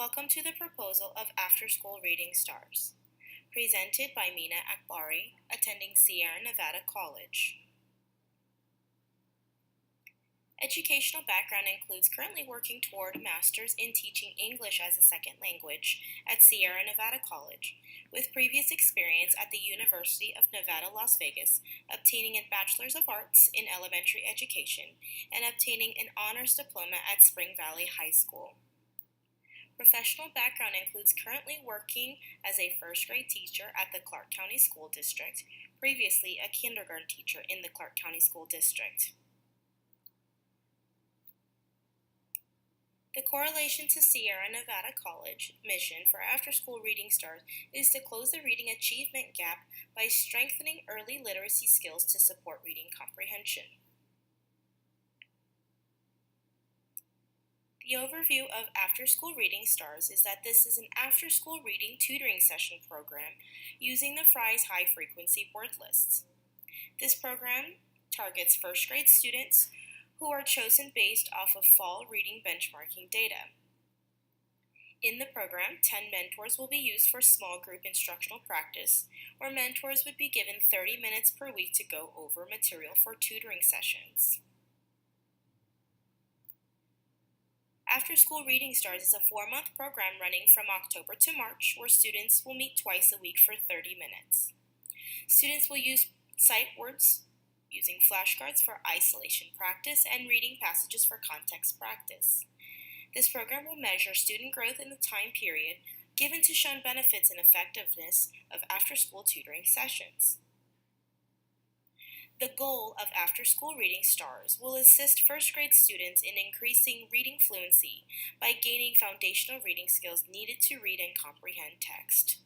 Welcome to the proposal of After-School Reading Stars, presented by Meena Akbari, attending Sierra Nevada College. Educational background includes currently working toward a master's in teaching English as a second language at Sierra Nevada College, with previous experience at the University of Nevada, Las Vegas, obtaining a Bachelor's of Arts in Elementary Education and obtaining an honors diploma at Spring Valley High School. Professional background includes currently working as a first-grade teacher at the Clark County School District, previously a kindergarten teacher in the Clark County School District. The correlation to Sierra Nevada College mission for after-school reading stars is to close the reading achievement gap by strengthening early literacy skills to support reading comprehension. The overview of After-School Reading Stars is that this is an after-school reading tutoring session program using the Fry's high-frequency word lists. This program targets first-grade students who are chosen based off of fall reading benchmarking data. In the program, 10 mentors will be used for small group instructional practice, where mentors would be given 30 minutes per week to go over material for tutoring sessions. After-School Reading Stars is a 4-month program running from October to March, where students will meet twice a week for 30 minutes. Students will use sight words using flashcards for isolation practice and reading passages for context practice. This program will measure student growth in the time period given to show benefits and effectiveness of after-school tutoring sessions. The goal of After-School Reading Stars will assist first-grade students in increasing reading fluency by gaining foundational reading skills needed to read and comprehend text.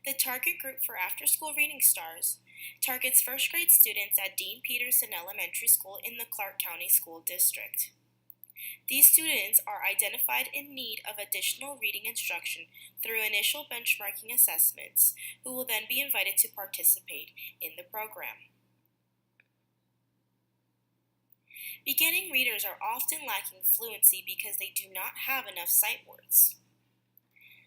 The target group for After-School Reading Stars targets first-grade students at Dean Peterson Elementary School in the Clark County School District. These students are identified in need of additional reading instruction through initial benchmarking assessments, who will then be invited to participate in the program. Beginning readers are often lacking fluency because they do not have enough sight words.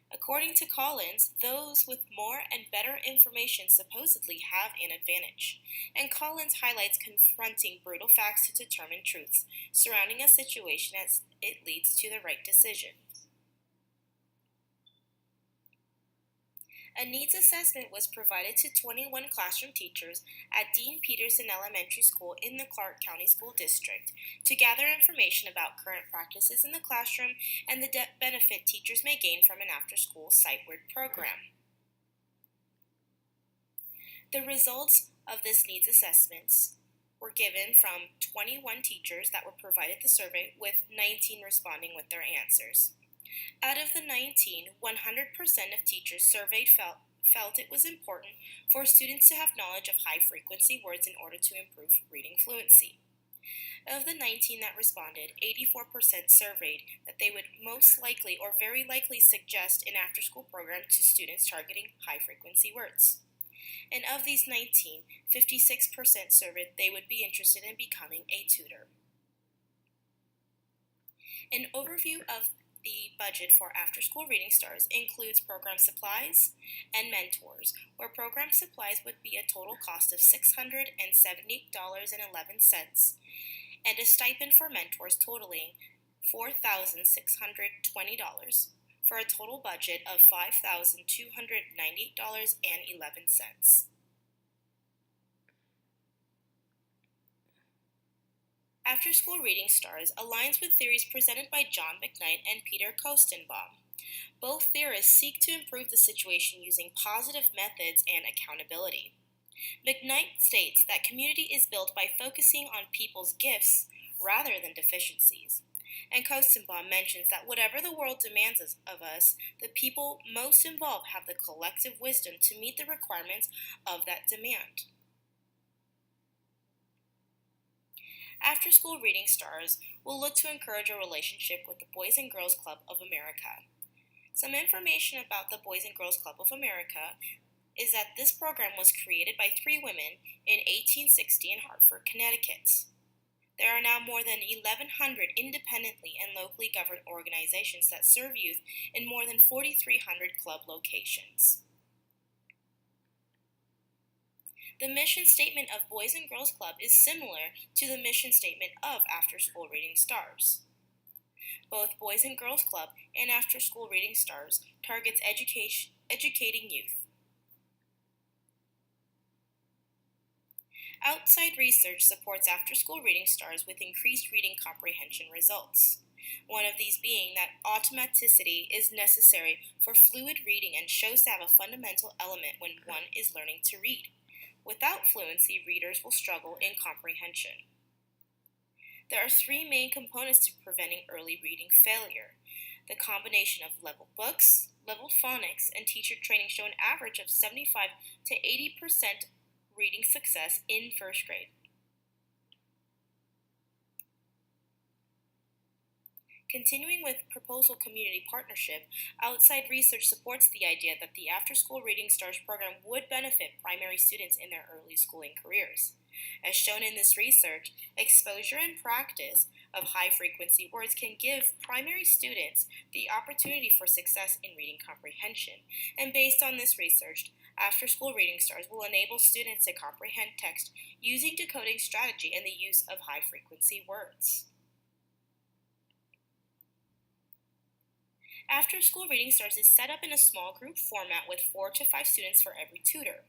According to Collins, those with more and better information supposedly have an advantage, and Collins highlights confronting brutal facts to determine truths surrounding a situation as it leads to the right decision. A needs assessment was provided to 21 classroom teachers at Dean Peterson Elementary School in the Clark County School District to gather information about current practices in the classroom and the benefit teachers may gain from an after-school sight word program. The results of this needs assessments were given from 21 teachers that were provided the survey, with 19 responding with their answers. Out of the 19, 100% of teachers surveyed felt it was important for students to have knowledge of high-frequency words in order to improve reading fluency. Of the 19 that responded, 84% surveyed that they would most likely or very likely suggest an after-school program to students targeting high-frequency words. And of these 19, 56% surveyed they would be interested in becoming a tutor. An overview of the budget for After-School Reading Stars includes program supplies and mentors, where program supplies would be a total cost of $678.11, and a stipend for mentors totaling $4,620, for a total budget of $5,298.11. After-School Reading Stars aligns with theories presented by John McKnight and Peter Kostenbaum. Both theorists seek to improve the situation using positive methods and accountability. McKnight states that community is built by focusing on people's gifts rather than deficiencies. And Kostenbaum mentions that whatever the world demands of us, the people most involved have the collective wisdom to meet the requirements of that demand. After-School Reading Stars will look to encourage a relationship with the Boys and Girls Club of America. Some information about the Boys and Girls Club of America is that this program was created by 3 women in 1860 in Hartford, Connecticut. There are now more than 1,100 independently and locally governed organizations that serve youth in more than 4,300 club locations. The mission statement of Boys and Girls Club is similar to the mission statement of After School Reading Stars. Both Boys and Girls Club and After School Reading Stars targets educating youth. Outside research supports After School Reading Stars with increased reading comprehension results. One of these being that automaticity is necessary for fluid reading and shows to have a fundamental element when one is learning to read. Without fluency, readers will struggle in comprehension. There are three main components to preventing early reading failure. The combination of leveled books, leveled phonics, and teacher training show an average of 75 to 80% reading success in first grade. Continuing with Proposal Community Partnership, outside research supports the idea that the After School Reading Stars program would benefit primary students in their early schooling careers. As shown in this research, exposure and practice of high-frequency words can give primary students the opportunity for success in reading comprehension. And based on this research, After School Reading Stars will enable students to comprehend text using decoding strategy and the use of high-frequency words. After School Reading Stars is set up in a small group format with 4 to 5 students for every tutor.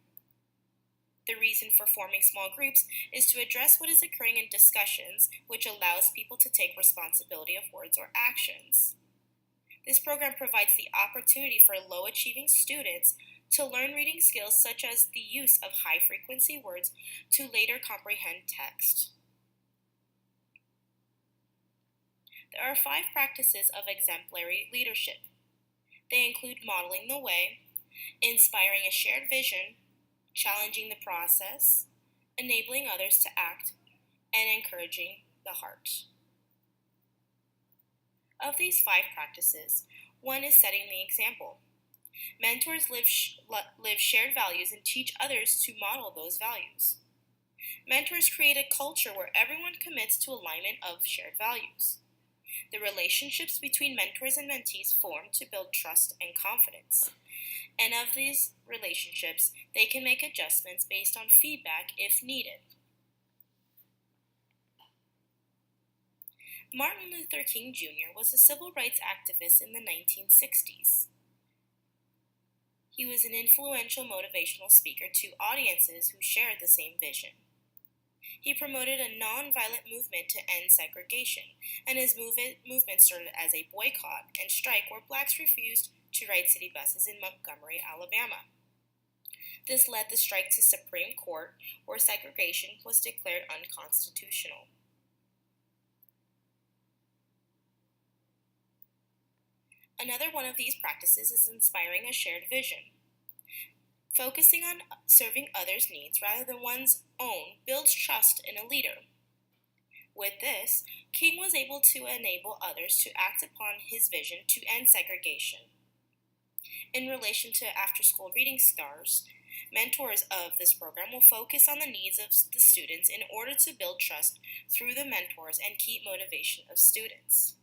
The reason for forming small groups is to address what is occurring in discussions, which allows people to take responsibility of words or actions. This program provides the opportunity for low-achieving students to learn reading skills such as the use of high-frequency words to later comprehend text. There are 5 practices of exemplary leadership. They include modeling the way, inspiring a shared vision, challenging the process, enabling others to act, and encouraging the heart. Of these 5 practices, one is setting the example. Mentors live shared values and teach others to model those values. Mentors create a culture where everyone commits to alignment of shared values. The relationships between mentors and mentees form to build trust and confidence. And of these relationships, they can make adjustments based on feedback if needed. Martin Luther King Jr. was a civil rights activist in the 1960s. He was an influential motivational speaker to audiences who shared the same vision. He promoted a nonviolent movement to end segregation, and his movement started as a boycott and strike where blacks refused to ride city buses in Montgomery, Alabama. This led the strike to Supreme Court, where segregation was declared unconstitutional. Another one of these practices is inspiring a shared vision. Focusing on serving others' needs rather than one's own builds trust in a leader. With this, King was able to enable others to act upon his vision to end segregation. In relation to After School Reading Stars, mentors of this program will focus on the needs of the students in order to build trust through the mentors and keep motivation of students.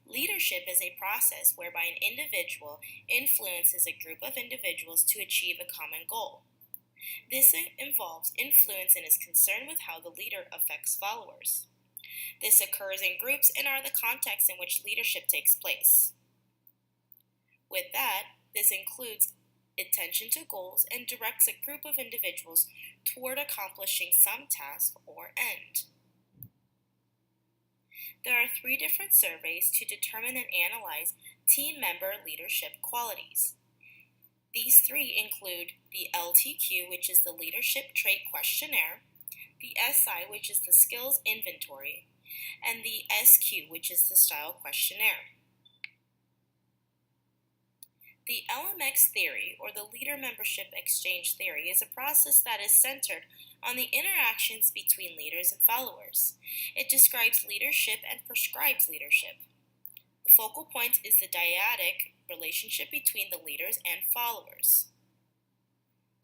Leadership is a process whereby an individual influences a group of individuals to achieve a common goal. This involves influence and is concerned with how the leader affects followers. This occurs in groups and are the contexts in which leadership takes place. With that, this includes attention to goals and directs a group of individuals toward accomplishing some task or end. There are 3 different surveys to determine and analyze team member leadership qualities. These 3 include the LTQ, which is the Leadership Trait Questionnaire, the SI, which is the Skills Inventory, and the SQ, which is the Style Questionnaire. The LMX theory, or the Leader Membership Exchange theory, is a process that is centered on the interactions between leaders and followers. It describes leadership and prescribes leadership. The focal point is the dyadic relationship between the leaders and followers.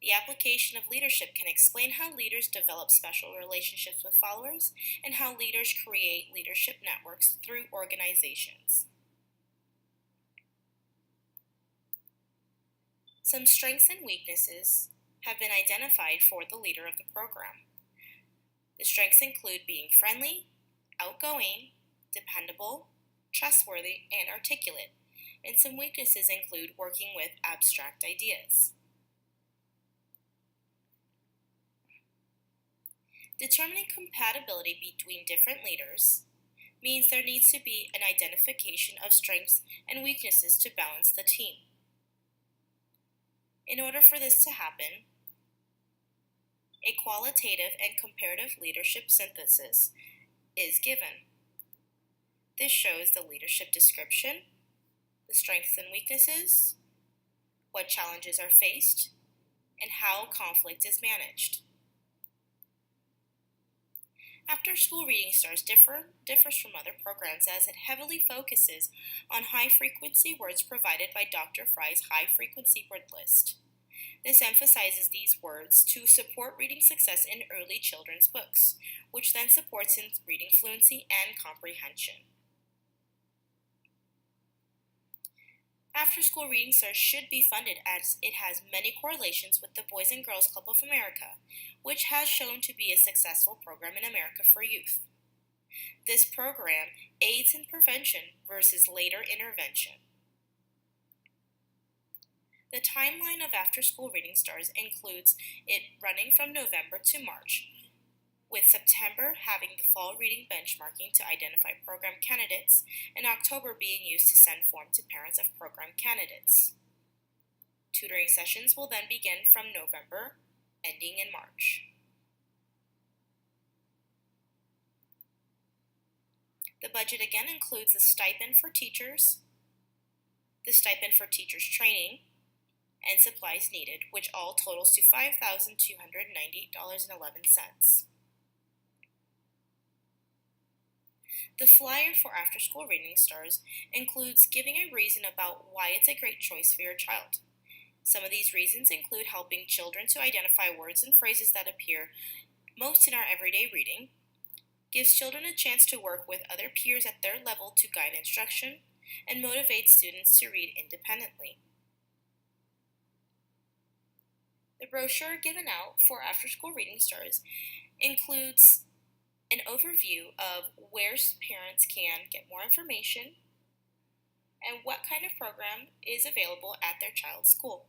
The application of leadership can explain how leaders develop special relationships with followers and how leaders create leadership networks through organizations. Some strengths and weaknesses have been identified for the leader of the program. The strengths include being friendly, outgoing, dependable, trustworthy, and articulate, and some weaknesses include working with abstract ideas. Determining compatibility between different leaders means there needs to be an identification of strengths and weaknesses to balance the team. In order for this to happen, a qualitative and comparative leadership synthesis is given. This shows the leadership description, the strengths and weaknesses, what challenges are faced, and how conflict is managed. After-school Reading Stars differs from other programs as it heavily focuses on high-frequency words provided by Dr. Fry's high-frequency word list. This emphasizes these words to support reading success in early children's books, which then supports in reading fluency and comprehension. After-school Reading Stars should be funded as it has many correlations with the Boys and Girls Club of America, which has shown to be a successful program in America for youth. This program aids in prevention versus later intervention. The timeline of After-School Reading Stars includes it running from November to March, with September having the fall reading benchmarking to identify program candidates, and October being used to send form to parents of program candidates. Tutoring sessions will then begin from November, ending in March. The budget again includes the stipend for teachers, the stipend for teachers training, and supplies needed, which all totals to $5,298.11. The flyer for After-School Reading Stars includes giving a reason about why it's a great choice for your child. Some of these reasons include helping children to identify words and phrases that appear most in our everyday reading, gives children a chance to work with other peers at their level to guide instruction, and motivates students to read independently. The brochure given out for After-School Reading Stars includes an overview of where parents can get more information and what kind of program is available at their child's school.